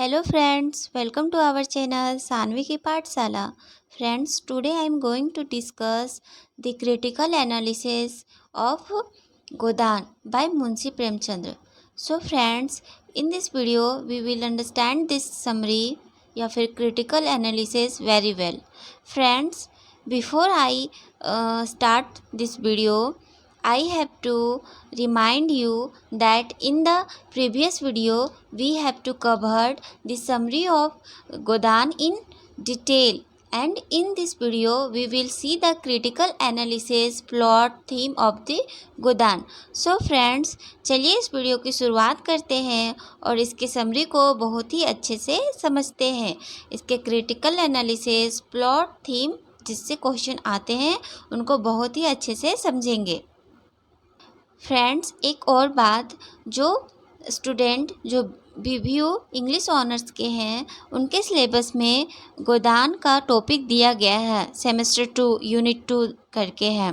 Hello friends, welcome to our channel Sanvi की पाठशाला. Friends, today I am going to discuss the critical analysis of Godan by Munshi Premchandra. So friends, in this video we will understand this summary या फिर critical analysis very well. Friends, before I start this video, I have to remind you that in the previous video we have to covered the summary of Godan in detail, and in this video we will see the critical analysis plot theme of the Godan. So friends, चलिए इस video की शुरुआत करते हैं और इसके summary को बहुत ही अच्छे से समझते हैं. इसके क्रिटिकल एनालिसिस प्लॉट थीम जिससे क्वेश्चन आते हैं उनको बहुत ही अच्छे से समझेंगे. फ्रेंड्स, एक और बात, जो स्टूडेंट जो BBU इंग्लिश ऑनर्स के हैं उनके सिलेबस में गोदान का टॉपिक दिया गया है, सेमेस्टर 2 यूनिट 2 करके है.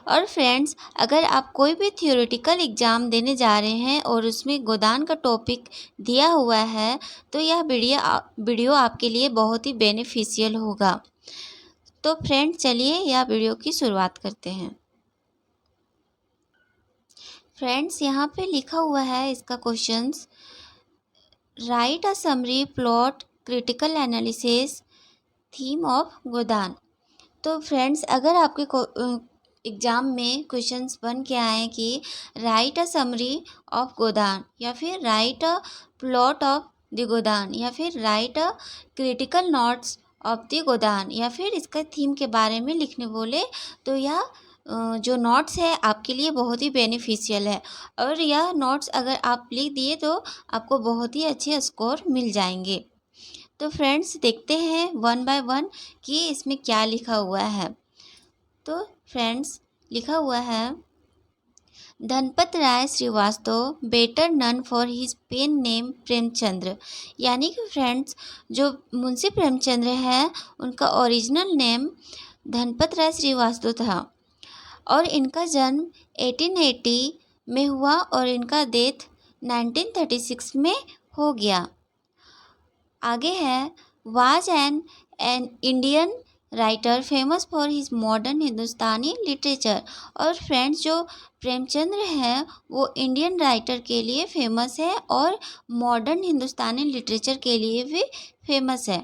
और फ्रेंड्स, अगर आप कोई भी थियोरेटिकल एग्ज़ाम देने जा रहे हैं और उसमें गोदान का टॉपिक दिया हुआ है तो यह वीडियो आपके लिए बहुत ही बेनिफिशियल होगा. तो फ्रेंड्स, चलिए यह वीडियो की शुरुआत करते हैं. फ्रेंड्स, यहाँ पे लिखा हुआ है इसका questions, write a summary plot critical analysis theme of Godan. तो फ्रेंड्स, अगर आपके एग्ज़ाम में क्वेश्चंस बन के आए कि write a summary of Godan या फिर write a plot of the Godan या फिर write a critical notes of the Godan या फिर इसका थीम के बारे में लिखने बोले तो यह जो नोट्स है आपके लिए बहुत ही बेनिफिशियल है. और यह नोट्स अगर आप लिख दिए तो आपको बहुत ही अच्छे स्कोर मिल जाएंगे. तो फ्रेंड्स, देखते हैं वन बाय वन कि इसमें क्या लिखा हुआ है. तो फ्रेंड्स, लिखा हुआ है, Dhanpat Rai Srivastava better known for his pen name Premchandra. यानी कि फ्रेंड्स, जो मुंशी प्रेमचंद्र है उनका ओरिजिनल नेम धनपत राय श्रीवास्तव था और इनका जन्म 1880 में हुआ और इनका डेथ 1936 में हो गया. आगे है, was an Indian writer famous for his modern Hindustani literature. और फ्रेंड्स, जो प्रेमचंद्र हैं वो इंडियन राइटर के लिए फेमस है और मॉडर्न हिंदुस्तानी लिटरेचर के लिए भी फेमस है.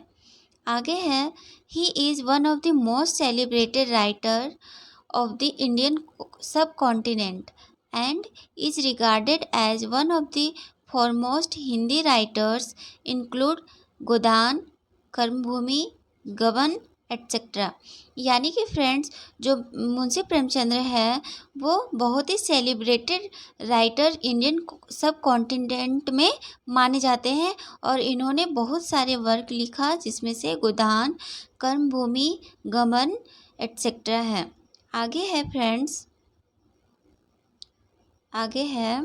आगे है, he is one of the most celebrated writer of the Indian subcontinent and is regarded as one of the foremost Hindi writers include गोदान, कर्मभूमि, गबन एट्सेट्रा. यानी कि फ्रेंड्स, जो मुंशी प्रेमचंद्र है वो बहुत ही सेलिब्रेटेड राइटर इंडियन सब कॉन्टिनेंट में माने जाते हैं और इन्होंने बहुत सारे वर्क लिखा जिसमें से गोदान, कर्मभूमि, गबन एट्सेट्रा है. आगे है फ्रेंड्स, आगे है,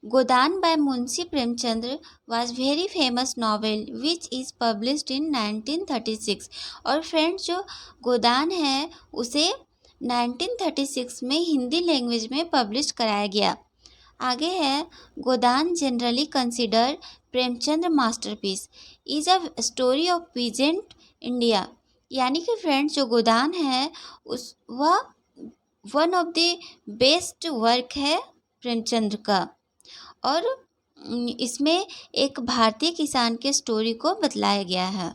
Godan by Munshi Premchandra was very famous novel which is published in 1936. और फ्रेंड्स, जो गोदान है उसे 1936 में हिंदी लैंग्वेज में पब्लिश कराया गया. आगे है, Godan generally consider Premchandra masterpiece is a story of peasant India. यानी कि फ्रेंड्स, जो गोदान है वह one of the best work है प्रेमचंद्र का और इसमें एक भारतीय किसान के स्टोरी को बतलाया गया है.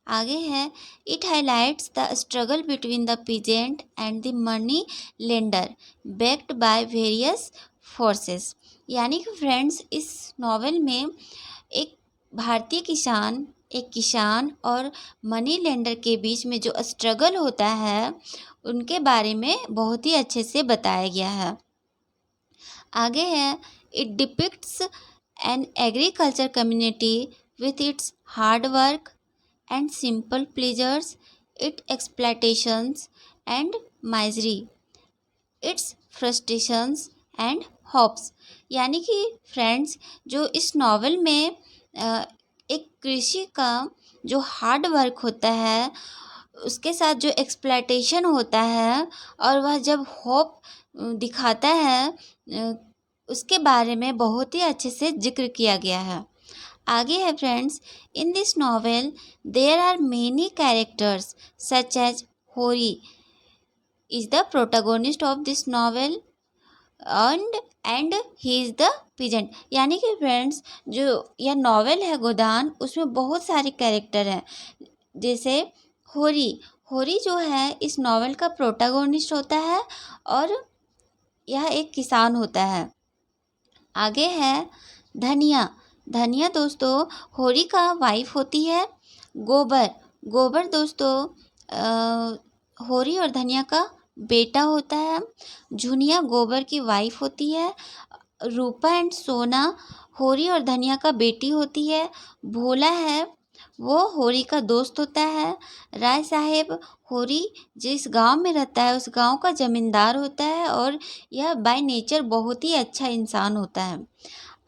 आगे है, it highlights the struggle between the peasant and the money lender backed by various forces. यानी कि फ्रेंड्स, इस नॉवेल में एक भारतीय किसान और मनी लेंडर के बीच में जो स्ट्रगल होता है उनके बारे में बहुत ही अच्छे से बताया गया है. आगे है, it depicts an agriculture community with its hard work and simple pleasures, it exploitations and misery, its frustrations and hopes. यानी कि फ्रेंड्स, जो इस नॉवेल में एक कृषि का जो हार्ड वर्क होता है उसके साथ जो एक्सप्लॉयटेशन होता है और वह जब होप दिखाता है उसके बारे में बहुत ही अच्छे से जिक्र किया गया है। आगे है friends, in this novel there are many characters such as Hori is the protagonist of this novel and he is the peasant. यानी कि फ्रेंड्स, जो यह नॉवेल है गोदान, उसमें बहुत सारे कैरेक्टर हैं। जैसे होरी, होरी जो है इस नॉवेल का प्रोटागोनिस्ट होता है और यह एक किसान होता है। आगे है धनिया, धनिया दोस्तों होरी का वाइफ होती है। गोबर, गोबर दोस्तों होरी और धनिया का बेटा होता है। झुनिया गोबर की वाइफ होती है। रूपा एंड सोना होरी और धनिया का बेटी होती है। भोला है वो होरी का दोस्त होता है। राय साहेब होरी जिस गांव में रहता है उस गांव का जमींदार होता है और यह बाय नेचर बहुत ही अच्छा इंसान होता है।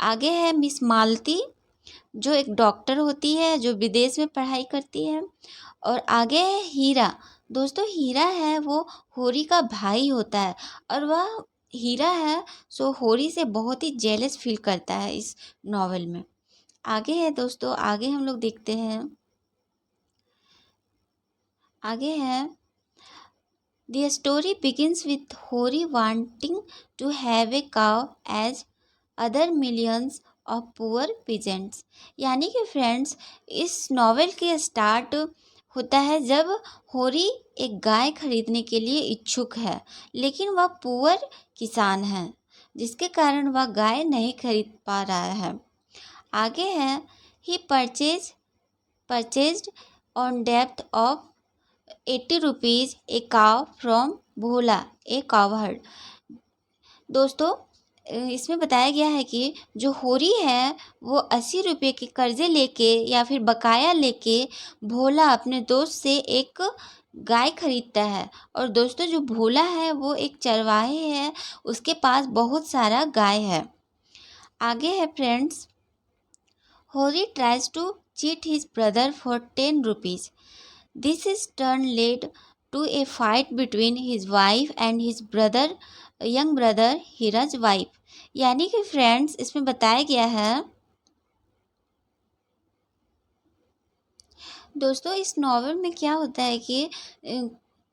आगे है मिस मालती, जो एक डॉक्टर होती है जो विदेश में पढ़ाई करती है। और आगे है हीरा, दोस्तों हीरा है वो होरी का भाई होता है और वह हीरा है सो होरी से बहुत ही जेलस फील करता है इस नॉवेल में। आगे है दोस्तों, आगे हम लोग देखते हैं। आगे है The story begins with Hori wanting to have a cow as other millions of poor peasants। यानी कि फ्रेंड्स, इस नॉवेल के स्टार्ट होता है जब होरी एक गाय खरीदने के लिए इच्छुक है, लेकिन वह पुअर किसान है जिसके कारण वह गाय नहीं खरीद पा रहा है। आगे है ही परचेज्ड ऑन डेप्थ of 80 rupees a cow from भोला ए कावहर्ड। दोस्तों इसमें बताया गया है कि जो होरी है वो 80 रुपये के कर्जे लेके या फिर बकाया लेके भोला अपने दोस्त से एक गाय खरीदता है। और दोस्तों जो भोला है वो एक चरवाहे है, उसके पास बहुत सारा गाय है। आगे है friends, Hori tries to cheat his brother for 10 rupees. This is turn led to a fight between his wife and his brother, young brother Hira's wife। यानी कि फ्रेंड्स इसमें बताया गया है दोस्तों, इस नॉवेल में क्या होता है कि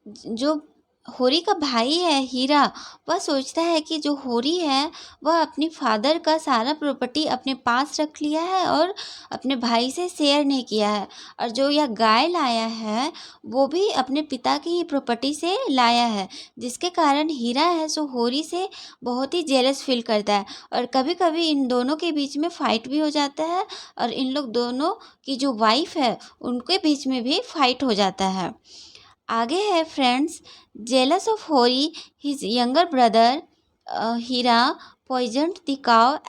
जो होरी का भाई है हीरा, वह सोचता है कि जो होरी है वह अपनी फादर का सारा प्रॉपर्टी अपने पास रख लिया है और अपने भाई से शेयर नहीं किया है। और जो यह गाय लाया है वो भी अपने पिता की ही प्रॉपर्टी से लाया है, जिसके कारण हीरा है सो होरी से बहुत ही जेलस फील करता है। और कभी कभी इन दोनों के बीच में फाइट भी हो जाता है और इन लोग दोनों की जो वाइफ है उनके बीच में भी फाइट हो जाता है। आगे है friends, jealous of Hori his younger brother Hira poisoned the cow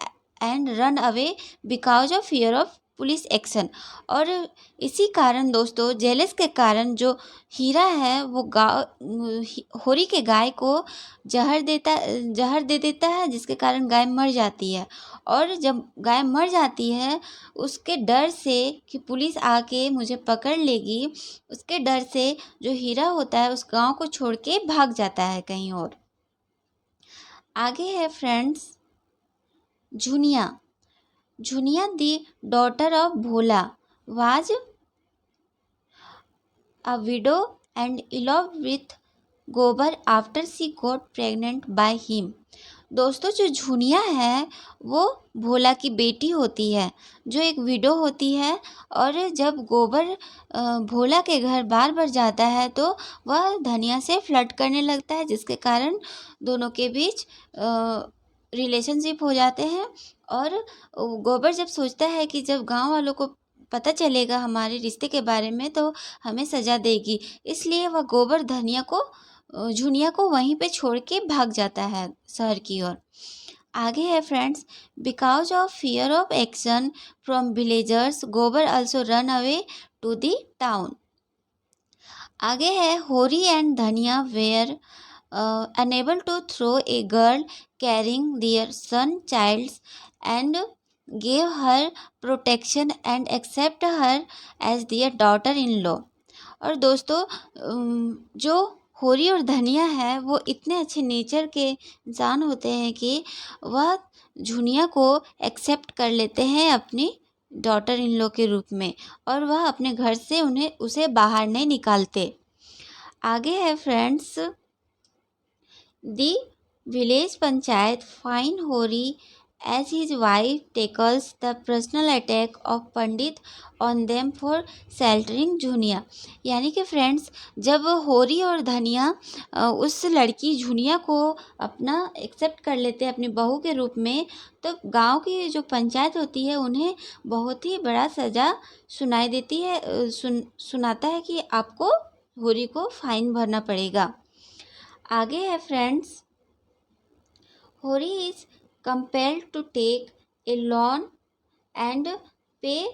and run away because of fear of police action. और इसी कारण दोस्तों जेलस के कारण जो हीरा है वो होरी के गाय को जहर दे देता है, जिसके कारण गाय मर जाती है। और जब गाय मर जाती है उसके डर से कि पुलिस आके मुझे पकड़ लेगी, उसके डर से जो हीरा होता है उस गांव को छोड़ के भाग जाता है कहीं और। आगे है friends Jhunia, Jhunia the daughter of Bhola was a widow and in love with Gobar after she got pregnant by him. दोस्तों जो झुनिया है वो भोला की बेटी होती है जो एक विडो होती है। और जब गोबर भोला के घर बार बार जाता है तो वह धनिया से फ्लर्ट करने लगता है, जिसके कारण दोनों के बीच रिलेशनशिप हो जाते हैं। और गोबर जब सोचता है कि जब गांव वालों को पता चलेगा हमारे रिश्ते के बारे में तो हमें सज़ा देगी, इसलिए वह गोबर झुनिया को वहीं पे छोड़ के भाग जाता है शहर की ओर। आगे है friends, because of fear of action from villagers Gobar also run away to the town. आगे है Hori and Dhania were unable to throw a girl carrying their son child's and gave her protection and accept her as their daughter in law. और दोस्तों जो होरी और धनिया है वो इतने अच्छे नेचर के इंसान होते हैं कि वह झुनिया को एक्सेप्ट कर लेते हैं अपनी डॉटर इन लॉ के रूप में, और वह अपने घर से उसे बाहर नहीं निकालते। आगे है friends, the village panchayat fine होरी as his wife tackles the personal attack of Pandit on them for sheltering Jhuniya. यानी कि फ्रेंड्स, जब होरी और धनिया उस लड़की झुनिया को अपना एक्सेप्ट कर लेते हैं अपनी बहू के रूप में, तो गांव की जो पंचायत होती है उन्हें बहुत ही बड़ा सज़ा सुनाई देती है, सुनाता है कि आपको होरी को फाइन भरना पड़ेगा। आगे है फ्रेंड्स, होरी is compelled to take a loan and pay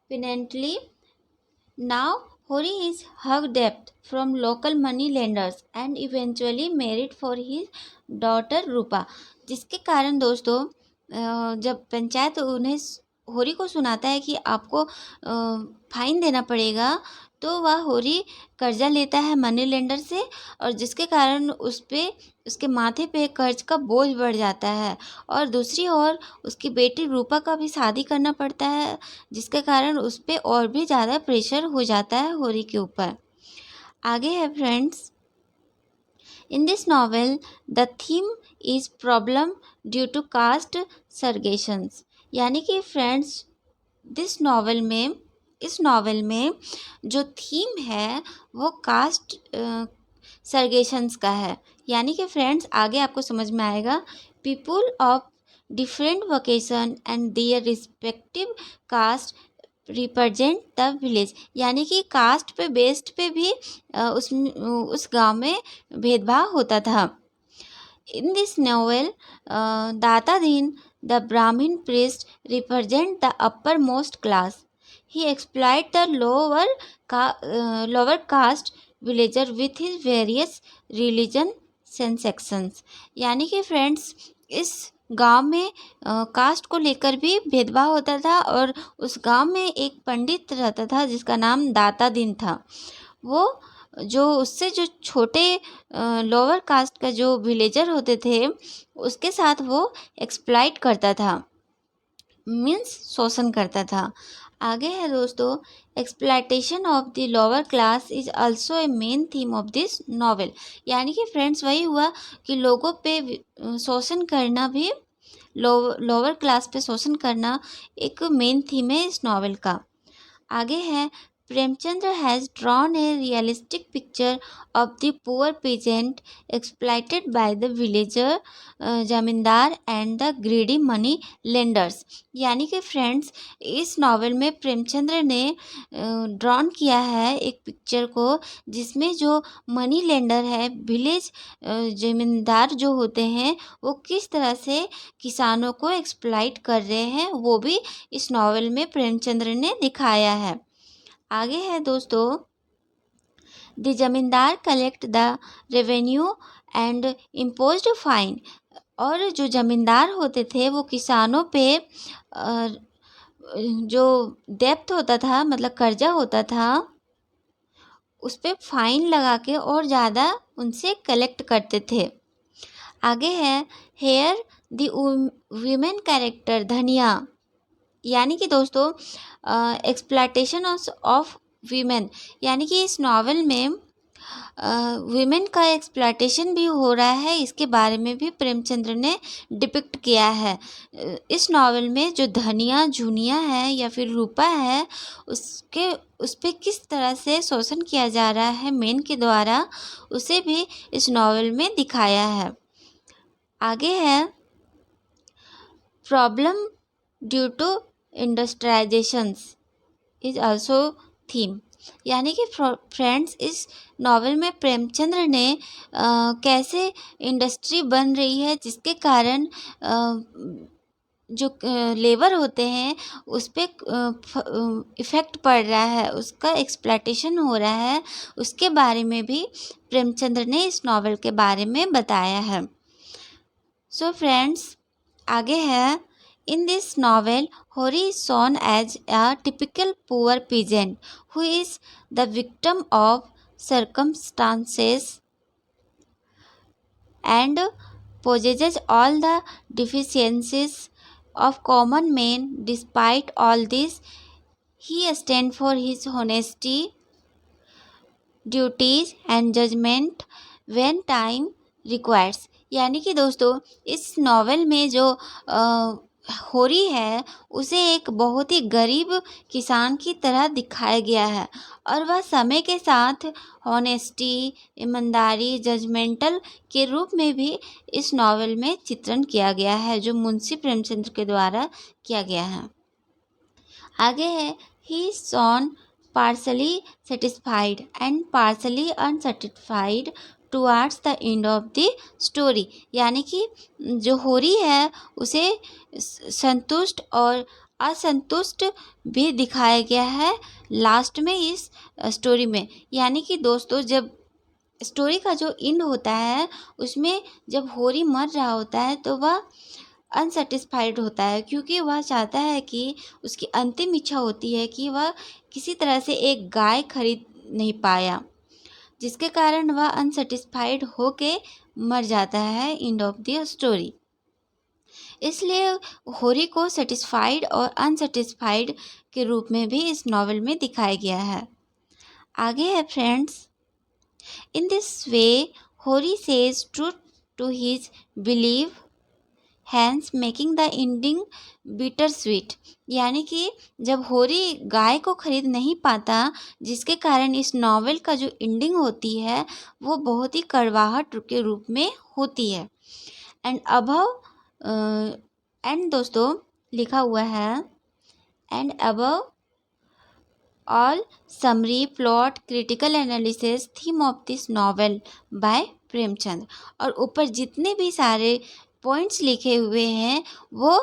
penalty. Now Hori is hugged debt from local money lenders and eventually married for his daughter रूपा। जिसके कारण दोस्तों जब पंचायत उन्हें होरी को सुनाता है कि आपको फाइन देना पड़ेगा, तो वह होरी कर्जा लेता है मनी लेंडर से, और जिसके कारण उसके माथे पे कर्ज का बोझ बढ़ जाता है, और दूसरी ओर उसकी बेटी रूपा का भी शादी करना पड़ता है, जिसके कारण उस पर और भी ज़्यादा प्रेशर हो जाता है होरी के ऊपर। आगे है friends, in this novel the theme is problem due to caste segregations. यानी कि फ्रेंड्स, इस नॉवेल में जो थीम है वो कास्ट सर्गेशंस का है। यानी कि फ्रेंड्स, आगे आपको समझ में आएगा, people of different vocation and their respective caste represent the village. यानी कि कास्ट पे बेस्ड पे भी उस गांव में भेदभाव होता था। In this novel, Datadin, the Brahmin priest, represents the uppermost class. He exploits the lower caste villager with his various religion and sections. यानी कि फ्रेंड्स, इस गांव में कास्ट को लेकर भी भेदभाव होता था, और उस गांव में एक पंडित रहता था जिसका नाम दाता दिन था। वो जो छोटे लोअर कास्ट का जो विलेजर होते थे उसके साथ वो एक्सप्लॉइट करता था, मीन्स शोषण करता था। आगे है दोस्तों, exploitation of the lower class is also a main theme of this novel. यानी कि फ्रेंड्स, वही हुआ कि लोगों पे शोषण करना भी, लोअर क्लास पे शोषण करना एक मेन थीम है इस नॉवेल का। आगे है, Premchandra has drawn a realistic picture of the poor peasant exploited by the villager, जमींदार and the greedy money lenders। यानी कि फ्रेंड्स, इस नॉवेल में प्रेमचंद्र ने ड्रॉन किया है एक पिक्चर को, जिसमें जो मनी लेंडर है, विलेज जमींदार जो होते हैं, वो किस तरह से किसानों को एक्सप्लॉइट कर रहे हैं, वो भी इस नॉवेल में प्रेमचंद्र ने दिखाया है। आगे है दोस्तों, द जमींदार collect the revenue and imposed fine. और जो जमींदार होते थे वो किसानों पे जो डेप्थ होता था, मतलब कर्जा होता था, उस पर फाइन लगा के और ज़्यादा उनसे कलेक्ट करते थे। आगे है, हेयर द वीमेन कैरेक्टर धनिया। यानी कि दोस्तों, एक्सप्लॉइटेशन ऑफ वीमेन, यानी कि इस नॉवेल में वीमेन का एक्सप्लॉइटेशन भी हो रहा है, इसके बारे में भी प्रेमचंद्र ने डिपिक्ट किया है। इस नॉवेल में जो धनिया झुनिया है या फिर रूपा है, उस पर किस तरह से शोषण किया जा रहा है मेन के द्वारा, उसे भी इस नॉवेल में दिखाया है। आगे है, problem due to industrialisations is also theme. यानी कि फ्रेंड्स, इस नॉवेल में प्रेमचंद्र ने कैसे इंडस्ट्री बन रही है, जिसके कारण जो लेबर होते हैं उस पर इफ़ेक्ट पड़ रहा है, उसका एक्सप्लॉइटेशन हो रहा है, उसके बारे में भी प्रेमचंद्र ने इस नॉवेल के बारे में बताया है। सो फ्रेंड्स, आगे है, in this novel, Hori is shown as a typical poor peasant who is the victim of circumstances and possesses all the deficiencies of common men. Despite all this, he stands for his honesty, duties and judgment when time requires। यानी कि दोस्तों इस novel में जो होरी है उसे एक बहुत ही गरीब किसान की तरह दिखाया गया है और वह समय के साथ ऑनेस्टी, ईमानदारी, जजमेंटल के रूप में भी इस नॉवेल में चित्रण किया गया है जो मुंशी प्रेमचंद्र के द्वारा किया गया है। आगे है ही sworn partially satisfied and partially unsatisfied towards the end of the story। यानी कि जो होरी है उसे संतुष्ट और असंतुष्ट भी दिखाया गया है लास्ट में इस स्टोरी में। यानी कि दोस्तों जब स्टोरी का जो एंड होता है उसमें जब होरी मर रहा होता है तो वह अनसेटिस्फाइड होता है क्योंकि वह चाहता है कि उसकी अंतिम इच्छा होती है कि वह किसी तरह से एक गाय खरीद नहीं पाया, जिसके कारण वह अनसेटिस्फाइड होके मर जाता है एंड ऑफ द स्टोरी। इसलिए होरी को सेटिस्फाइड और अनसेटिस्फाइड के रूप में भी इस नॉवेल में दिखाया गया है। आगे है friends, in this way Hori says truth to his beloved ones making the ending bitter sweet. यानी कि जब होरी गाय को खरीद नहीं पाता जिसके कारण इस नॉवेल का जो एंडिंग होती है वो बहुत ही कड़वाहट के रूप में होती है। एंड अबव एंड दोस्तों लिखा हुआ है and above all summary, plot, critical analysis, theme of this novel by Premchand. और ऊपर जितने भी सारे पॉइंट्स लिखे हुए हैं वो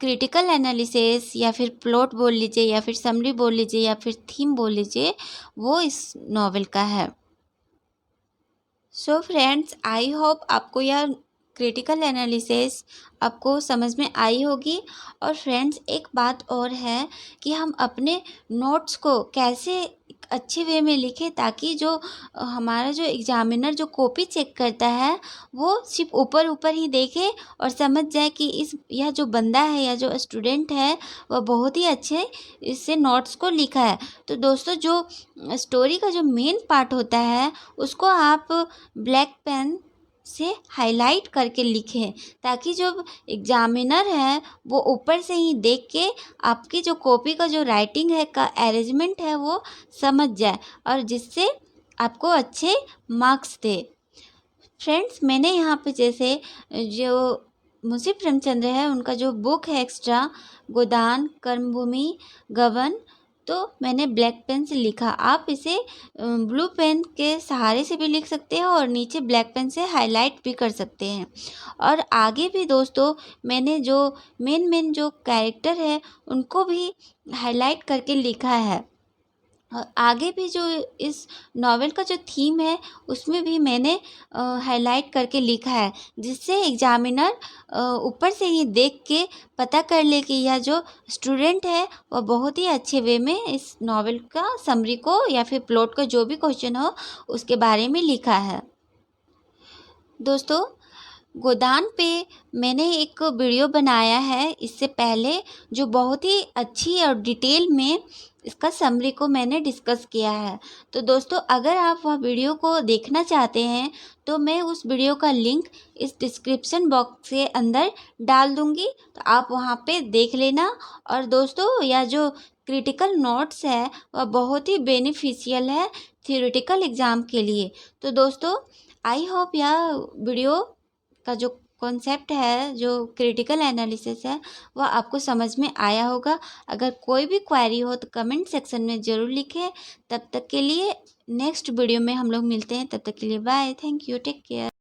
क्रिटिकल एनालिसिस या फिर प्लॉट बोल लीजिए या फिर समरी बोल लीजिए या फिर थीम बोल लीजिए, वो इस नॉवेल का है। सो फ्रेंड्स, आई होप आपको यह क्रिटिकल एनालिसिस आपको समझ में आई होगी। और फ्रेंड्स एक बात और है कि हम अपने नोट्स को कैसे अच्छे वे में लिखें ताकि जो हमारा जो एग्जामिनर जो कॉपी चेक करता है वो सिर्फ ऊपर ऊपर ही देखे और समझ जाए कि यह जो बंदा है या जो स्टूडेंट है वह बहुत ही अच्छे इससे नोट्स को लिखा है। तो दोस्तों जो स्टोरी का जो मेन पार्ट होता है उसको आप ब्लैक पेन से हाईलाइट करके लिखें ताकि जो एग्जामिनर है वो ऊपर से ही देख के आपकी जो कॉपी का जो राइटिंग है का अरेंजमेंट है वो समझ जाए और जिससे आपको अच्छे मार्क्स दे। फ्रेंड्स मैंने यहाँ पे जैसे जो मुंशी प्रेमचंद्र है उनका जो बुक है एक्स्ट्रा गोदान, कर्मभूमि, गबन, तो मैंने ब्लैक पेन से लिखा। आप इसे ब्लू पेन के सहारे से भी लिख सकते हैं और नीचे ब्लैक पेन से हाईलाइट भी कर सकते हैं। और आगे भी दोस्तों मैंने जो मेन जो कैरेक्टर है उनको भी हाईलाइट करके लिखा है। और आगे भी जो इस नॉवेल का जो थीम है उसमें भी मैंने हाईलाइट करके लिखा है जिससे एग्जामिनर ऊपर से ही देख के पता कर ले कि यह जो स्टूडेंट है वह बहुत ही अच्छे वे में इस नॉवेल का समरी को या फिर प्लॉट का जो भी क्वेश्चन हो उसके बारे में लिखा है। दोस्तों गोदान पे मैंने एक वीडियो बनाया है इससे पहले जो बहुत ही अच्छी और डिटेल में इसका समरी को मैंने डिस्कस किया है। तो दोस्तों अगर आप वह वीडियो को देखना चाहते हैं तो मैं उस वीडियो का लिंक इस डिस्क्रिप्शन बॉक्स के अंदर डाल दूँगी, तो आप वहाँ पे देख लेना। और दोस्तों यह जो क्रिटिकल नोट्स है वह बहुत ही बेनिफिशियल है थियोरेटिकल एग्ज़ाम के लिए। तो दोस्तों आई होप यह वीडियो का जो कॉन्सेप्ट है जो क्रिटिकल एनालिसिस है वह आपको समझ में आया होगा। अगर कोई भी क्वेरी हो तो कमेंट सेक्शन में ज़रूर लिखें। तब तक के लिए नेक्स्ट वीडियो में हम लोग मिलते हैं, तब तक के लिए bye, thank you, take care.